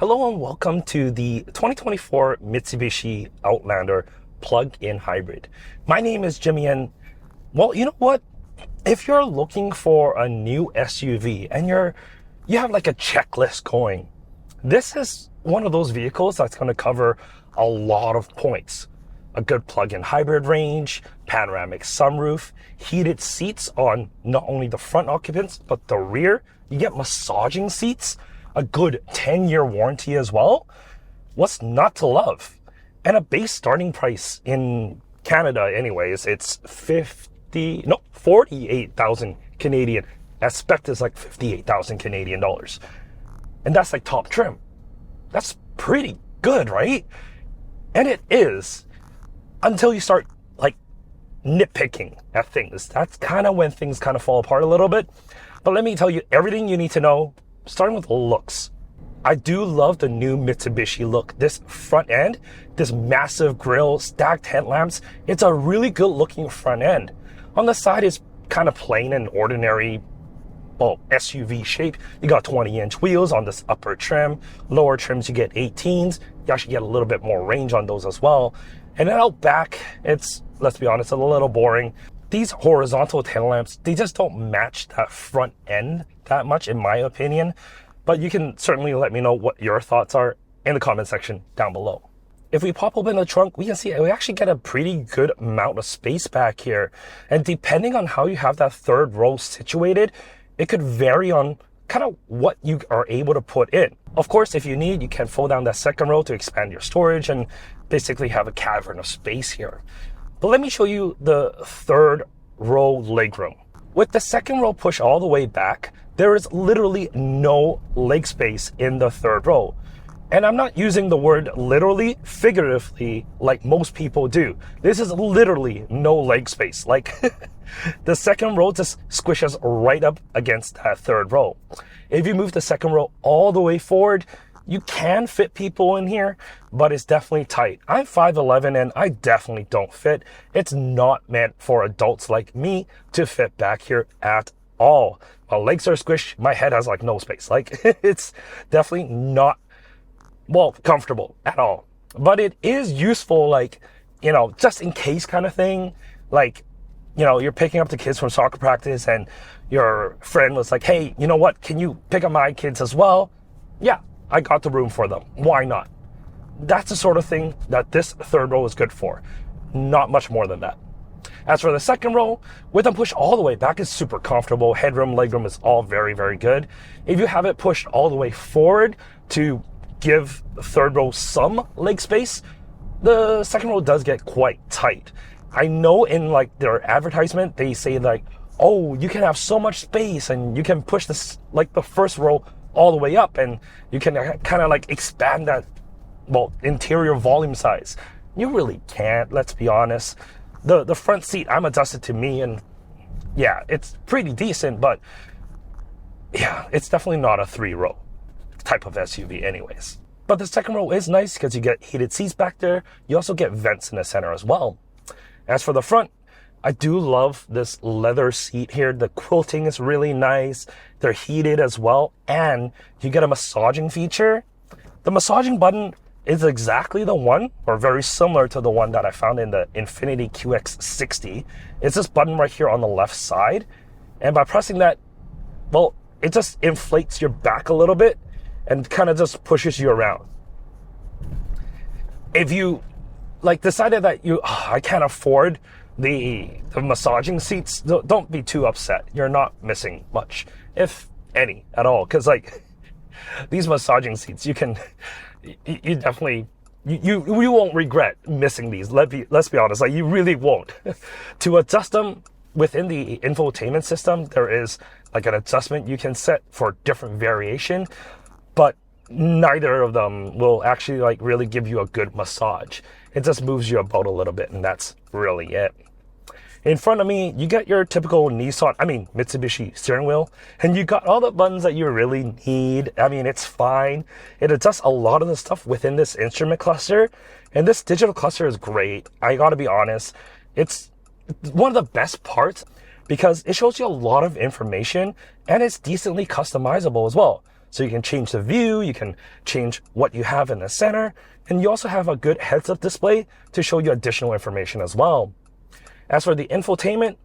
Hello and welcome to the 2024 Mitsubishi Outlander plug-in hybrid. My name is Jimmy and, well, you know what? If you're looking for a new SUV and you have like a checklist going, this is one of those vehicles that's going to cover a lot of points. A good plug-in hybrid range, panoramic sunroof, heated seats on not only the front occupants, but the rear. You get massaging seats, a good 10-year warranty as well. What's not to love? And a base starting price in Canada anyways, it's 48,000 Canadian. That spec is like 58,000 Canadian dollars. And that's like top trim. That's pretty good, right? And it is, until you start like nitpicking at things. That's kind of when things kind of fall apart a little bit. But let me tell you everything you need to know, starting with looks. I do love the new Mitsubishi look. This front end, this massive grille, stacked headlamps, it's a really good looking front end. On the side is kind of plain and ordinary, well, SUV shape. You got 20-inch wheels on this upper trim. Lower trims, you get 18s. You actually get a little bit more range on those as well. And then out back, it's, let's be honest, a little boring. These horizontal tail lamps, they just don't match that front end that much, in my opinion. But you can certainly let me know what your thoughts are in the comment section down below. If we pop open the trunk, we can see we actually get a pretty good amount of space back here. And depending on how you have that third row situated, it could vary on kind of what you are able to put in. Of course, if you need, you can fold down that second row to expand your storage and basically have a cavern of space here. But let me show you the third row legroom. With the second row pushed all the way back, there is literally no leg space in the third row. And I'm not using the word literally, figuratively, like most people do. This is literally no leg space. Like the second row just squishes right up against that third row. If you move the second row all the way forward, you can fit people in here, but it's definitely tight. I'm 5'11" and I definitely don't fit. It's not meant for adults like me to fit back here at all. My legs are squished, my head has like no space. Like it's definitely not, well, comfortable at all. But it is useful, like, you know, just in case kind of thing. Like, you know, you're picking up the kids from soccer practice and your friend was like, hey, you know what, can you pick up my kids as well? Yeah, I got the room for them. Why not? That's the sort of thing that this third row is good for. Not much more than that. As for the second row, with them pushed all the way back, it's super comfortable. Headroom, legroom is all very, very good. If you have it pushed all the way forward to give the third row some leg space, the second row does get quite tight. I know in like their advertisement, they say like, oh, you can have so much space and you can push this, like the first row all the way up and you can kind of like expand that, well, interior volume size. You really can't, let's be honest. The front seat, I'm adjusted to me and yeah, it's pretty decent, but yeah, it's definitely not a 3-row type of SUV anyways. But the second row is nice because you get heated seats back there. You also get vents in the center as well. As for the front, I do love this leather seat here. The quilting is really nice. They're heated as well. And you get a massaging feature. The massaging button is exactly the one, or very similar to the one that I found in the Infiniti QX60. It's this button right here on the left side. And by pressing that, well, it just inflates your back a little bit and kind of just pushes you around. If you like decided that I can't afford the massaging seats, don't be too upset. You're not missing much, if any at all, because like these massaging seats, you definitely you won't regret missing these. Let's be honest, like you really won't. To adjust them within the infotainment system, there is like an adjustment you can set for different variation, but neither of them will actually like really give you a good massage. It just moves you about a little bit and that's really it. In front of me, you get your typical Mitsubishi steering wheel, and you got all the buttons that you really need. I mean, it's fine. It adjusts a lot of the stuff within this instrument cluster, and this digital cluster is great. I gotta be honest. It's one of the best parts because it shows you a lot of information and it's decently customizable as well. So you can change the view, you can change what you have in the center, and you also have a good heads-up display to show you additional information as well. As for the infotainment,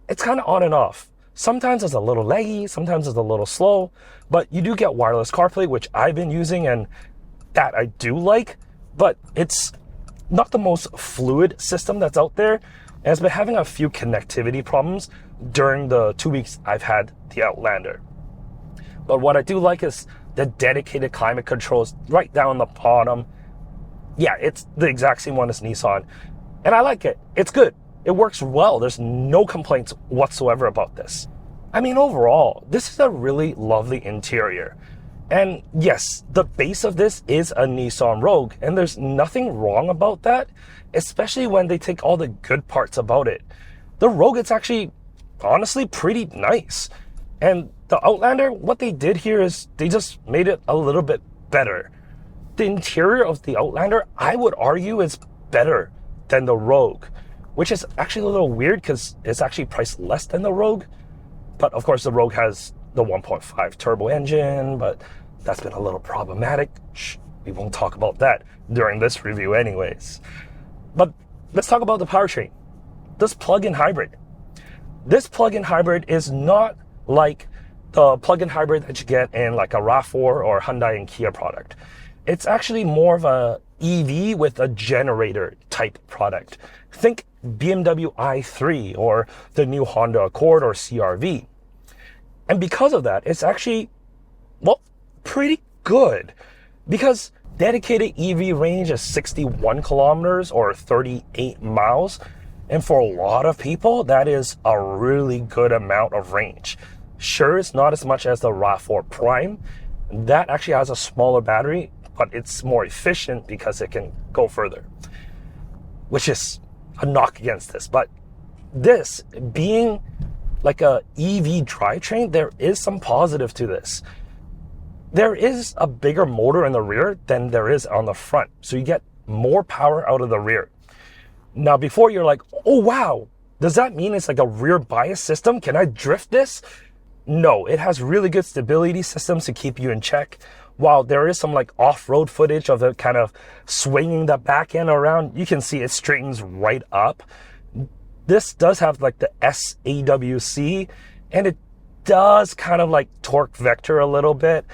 it's kind of on and off. Sometimes it's a little laggy, sometimes it's a little slow, but you do get wireless CarPlay, which I've been using, and that I do like, but it's not the most fluid system that's out there, and it's been having a few connectivity problems during the 2 weeks I've had the Outlander. But what I do like is the dedicated climate controls right down the bottom. Yeah, it's the exact same one as Nissan, and I like it. It's good. It works well. There's no complaints whatsoever about this. I mean, overall, this is a really lovely interior. And yes, the base of this is a Nissan Rogue, and there's nothing wrong about that, especially when they take all the good parts about it. The Rogue, it's actually honestly pretty nice. And the Outlander, what they did here is they just made it a little bit better. The interior of the Outlander, I would argue, is better than the Rogue, which is actually a little weird because it's actually priced less than the Rogue. But of course, the Rogue has the 1.5 turbo engine, but that's been a little problematic. Shh, we won't talk about that during this review anyways. But let's talk about the powertrain. This plug-in hybrid. This plug-in hybrid is not like the plug-in hybrid that you get in like a RAV4 or Hyundai and Kia product. It's actually more of a EV with a generator type product. Think BMW i3 or the new Honda Accord or CR-V. And because of that, it's actually, well, pretty good, because dedicated EV range is 61 kilometers or 38 miles. And for a lot of people, that is a really good amount of range. Sure, it's not as much as the RAV4 Prime. That actually has a smaller battery, but it's more efficient because it can go further, which is a knock against this. But this being like a EV drivetrain, there is some positive to this. There is a bigger motor in the rear than there is on the front, so you get more power out of the rear. Now, before you're like, oh wow, does that mean it's like a rear bias system? Can I drift this? No, it has really good stability systems to keep you in check. While there is some like off-road footage of it kind of swinging the back end around, you can see it straightens right up. This does have like the SAWC, and it does kind of like torque vector a little bit,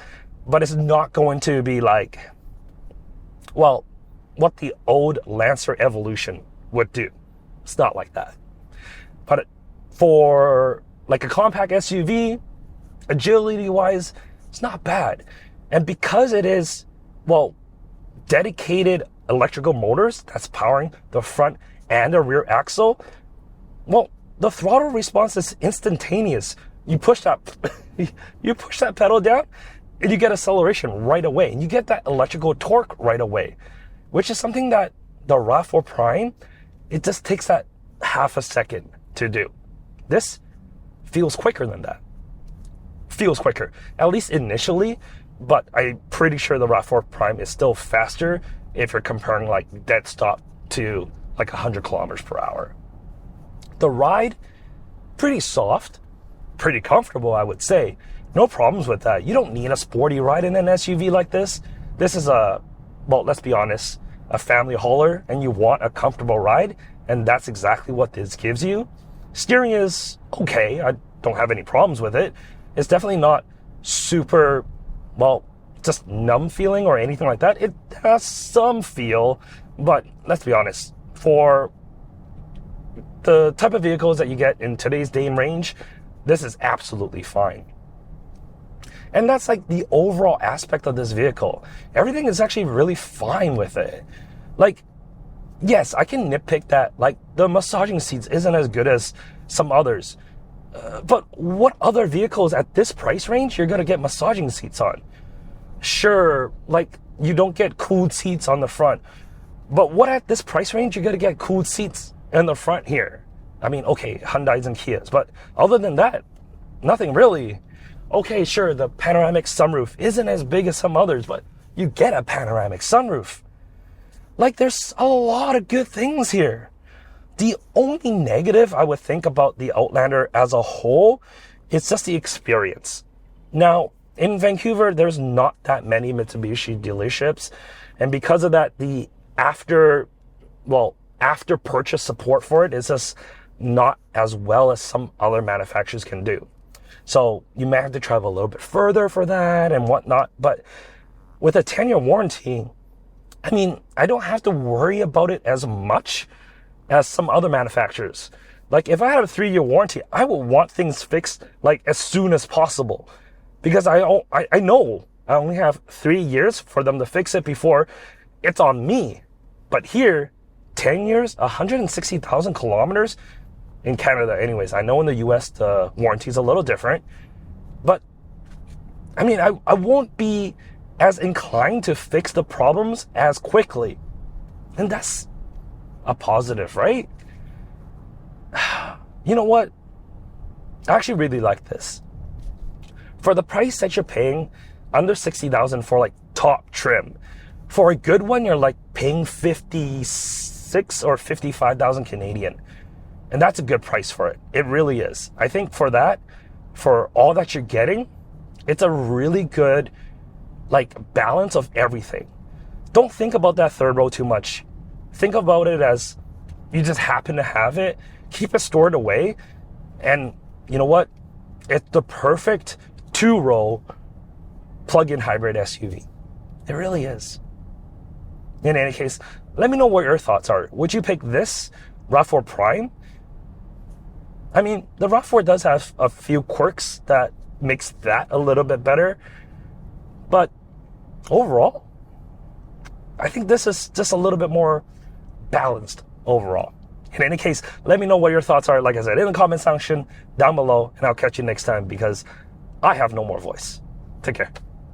but it's not going to be like, well, what the old Lancer Evolution would do. It's not like that. But for like a compact SUV, agility-wise, it's not bad. And because it is, well, dedicated electrical motors that's powering the front and the rear axle, well, the throttle response is instantaneous. You push that pedal down and you get acceleration right away. And you get that electrical torque right away, which is something that the RAV4 Prime, it just takes that half a second to do. This feels quicker than that. Feels quicker, at least initially, but I'm pretty sure the RAV4 Prime is still faster if you're comparing like dead stop to like 100 kilometers per hour. The ride, pretty soft, pretty comfortable, I would say. No problems with that. You don't need a sporty ride in an SUV like this. This is a, well, let's be honest, a family hauler, and you want a comfortable ride, and that's exactly what this gives you. Steering is okay. I don't have any problems with it. It's definitely not super, well, just numb feeling or anything like that. It has some feel, but let's be honest, for the type of vehicles that you get in today's day and range, this is absolutely fine. And that's like the overall aspect of this vehicle. Everything is actually really fine with it. Like, yes, I can nitpick that, like, the massaging seats isn't as good as some others. But what other vehicles at this price range you're gonna get massaging seats on? Sure, like, you don't get cooled seats on the front. But what at this price range you're gonna get cooled seats in the front here? I mean, okay, Hyundais and Kias, but other than that, nothing really. Okay, sure, the panoramic sunroof isn't as big as some others, but you get a panoramic sunroof. Like, there's a lot of good things here. The only negative I would think about the Outlander as a whole is just the experience. Now, in Vancouver, there's not that many Mitsubishi dealerships. And because of that, the after purchase support for it is just not as well as some other manufacturers can do. So you may have to travel a little bit further for that and whatnot. But with a 10-year warranty, I mean, I don't have to worry about it as much as some other manufacturers. Like if I had a 3-year warranty, I would want things fixed like as soon as possible, because I know I only have 3 years for them to fix it before it's on me. But here, 10 years, 160,000 kilometers in Canada anyways. I know in the US the warranty is a little different, but I mean, I won't be as inclined to fix the problems as quickly. And that's a positive, right? You know what? I actually really like this. For the price that you're paying, under 60,000 for like top trim, for a good one, you're like paying 56 or 55,000 Canadian. And that's a good price for it. It really is. I think for that, for all that you're getting, it's a really good like balance of everything. Don't think about that third row too much. Think about it as you just happen to have it, keep it stored away, and you know what? It's the perfect 2-row plug-in hybrid SUV. It really is. In any case, let me know what your thoughts are. Would you pick this RAV4 Prime? I mean, the RAV4 does have a few quirks that makes that a little bit better, but overall, I think this is just a little bit more balanced overall. In any case, let me know what your thoughts are, like I said, in the comment section down below, and I'll catch you next time because I have no more voice. Take care.